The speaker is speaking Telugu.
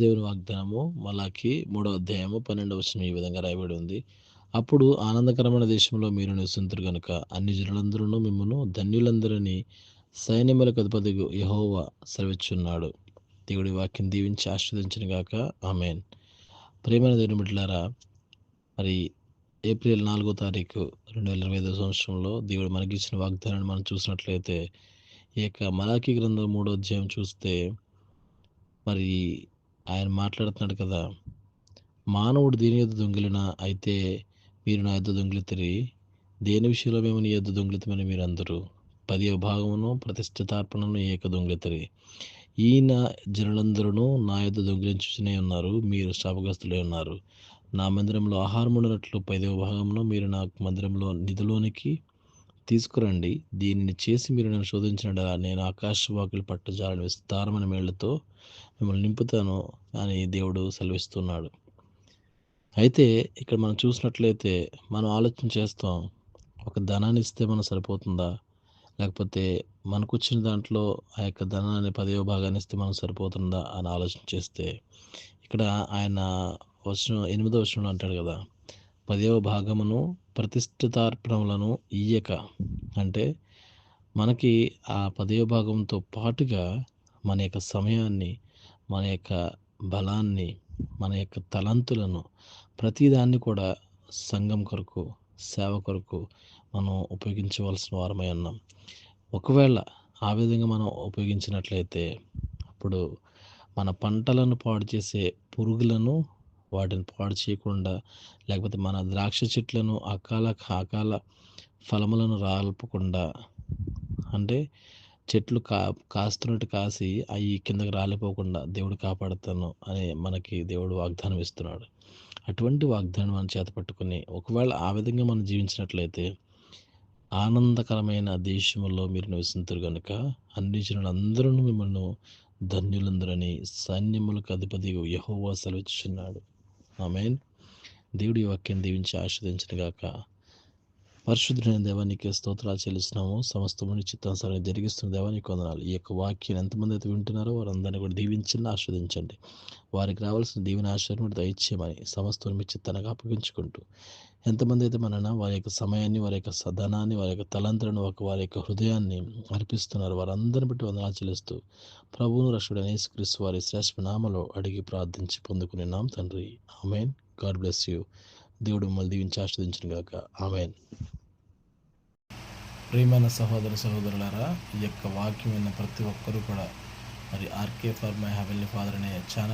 దేవుని వాగ్దానము మలాకి 3వ అధ్యాయము 12వ వచనం ఈ విధంగా రాయబడి ఉంది. అప్పుడు ఆనందకరమైన దేశంలో మీరు నివసింతురు గనుక అన్ని జనులందరూ మిమ్మును ధన్యులందరినీ సైన్యములకు అధిపతియగు యెహోవా సెలవిచ్చున్నాడు. దేవుడి వాక్యం దీవించి ఆశీర్వదించును గాక. ఆమేన్. ప్రియమైన దేవుని బిడ్డలారా, మరి ఏప్రిల్ 4వ తారీఖు 2025 సంవత్సరంలో దేవుడు మనకిచ్చిన వాగ్దానాన్ని మనం చూసినట్లయితే ఈ యొక్క మలాకి గ్రంథం 3వ అధ్యాయం చూస్తే మరి ఆయన మాట్లాడుతున్నాడు కదా, మానవుడు దేని యొద్ద దొంగిలినా అయితే మీరు నా యొద్ద దొంగిలితిరి, దేని విషయంలో మేము నీ యొద్ద దొంగిలితమని మీరు అందరూ 10వ భాగమును ప్రతిష్ఠితార్పణను ఏక దొంగిలితిరి. ఈయన జనులందరూ నా యొద్ద దొంగిలించుచునే ఉన్నారు, మీరు శాపగ్రస్తులై ఉన్నారు. నా మందిరంలో ఆహారం ఉండనట్లు 10వ భాగమును మీరు నా మందిరంలో నిధిలోనికి తీసుకురండి. దీనిని చేసి మీరు నన్ను శోధించినట్లా నేను ఆకాశవాకులు పట్టజాలని విస్తారమైన మేళ్లతో మిమ్మల్ని నింపుతాను అని దేవుడు సెలవిస్తున్నాడు. అయితే ఇక్కడ మనం చూసినట్లయితే మనం ఆలోచన చేస్తాం, ఒక ధనాన్ని ఇస్తే మనం సరిపోతుందా, లేకపోతే మనకు వచ్చిన దాంట్లో ఆ యొక్క ధనాన్ని 10వ భాగాన్ని ఇస్తే మనం సరిపోతుందా అని ఆలోచన చేస్తే, ఇక్కడ ఆయన 8వ వచనంలో అంటాడు కదా, 10వ భాగమును ప్రతిష్ఠితార్పణములను ఇయ్యక, అంటే మనకి ఆ 10వ భాగంతో పాటుగా మన యొక్క సమయాన్ని, మన యొక్క బలాన్ని, మన యొక్క తలంతులను, ప్రతిదాన్ని కూడా సంఘం కొరకు, సేవ కొరకు మనం ఉపయోగించవలసిన వారమై ఉన్నాం. ఒకవేళ ఆ విధంగా మనం ఉపయోగించినట్లయితే అప్పుడు మన పంటలను పాడు చేసే పురుగులను వాటిని పాడు చేయకుండా, లేకపోతే మన ద్రాక్ష చెట్లను అకాల ఫలములను రాల్పకుండా, అంటే చెట్లు కాస్తున్నట్టు కాసి అవి కిందకి రాలిపోకుండా దేవుడు కాపాడుతాను అని మనకి దేవుడు వాగ్దానం ఇస్తున్నాడు. అటువంటి వాగ్దానం మనం చేత పట్టుకుని ఒకవేళ ఆ విధంగా మనం జీవించినట్లయితే ఆనందకరమైన దేశంలో మీరు నివసింతురు గనుక అన్ని జనులందరూ మిమ్మల్ని ధన్యులందరని సైన్యములకు అధిపతియగు యెహోవా సెలవిచ్చుచున్నాడు. ఆమేన్. దేవుడి వాక్యం దీవించి ఆశీర్వదించును గాక. పరిశుద్ధుడైన దేవానికి స్తోత్రాలు చెల్లిస్తున్నాము. సమస్తముని చిత్తానుసారంగా జరిగిస్తున్న దేవానికి వందనాలు. ఈ యొక్క వాక్యాన్ని ఎంతమంది అయితే వింటున్నారో వారందరినీ కూడా దీవించండి, ఆస్వాదించండి. వారికి రావాల్సిన దీవెన ఆశీర్వాదం దయచేయమని సమస్తం మీ చిత్తానికి అప్పగించుకుంటూ, ఎంతమంది అయితే వారి యొక్క సమయాన్ని, వారి యొక్క సధనాన్ని, వారి యొక్క తలంతులను, వారి యొక్క హృదయాన్ని అర్పిస్తున్నారు, వారందరిని బట్టి వందనాలు చెల్లిస్తూ ప్రభువును రక్షకుడైన యేసుక్రీస్తు వారి శ్రేష్ఠ నామములో అడిగి ప్రార్థించి పొందుకున్నాం తండ్రి. ఆమేన్. God bless you. దేవుడు మిమ్మల్ని దీవించి ఆస్వాదించును గాక. ఆమేన్. ప్రియమైన సహోదరులారా, ఈ యొక్క వాక్యం విన్న ప్రతి ఒక్కరూ కూడా మరి RK for my heavenly father అనే ఛానల్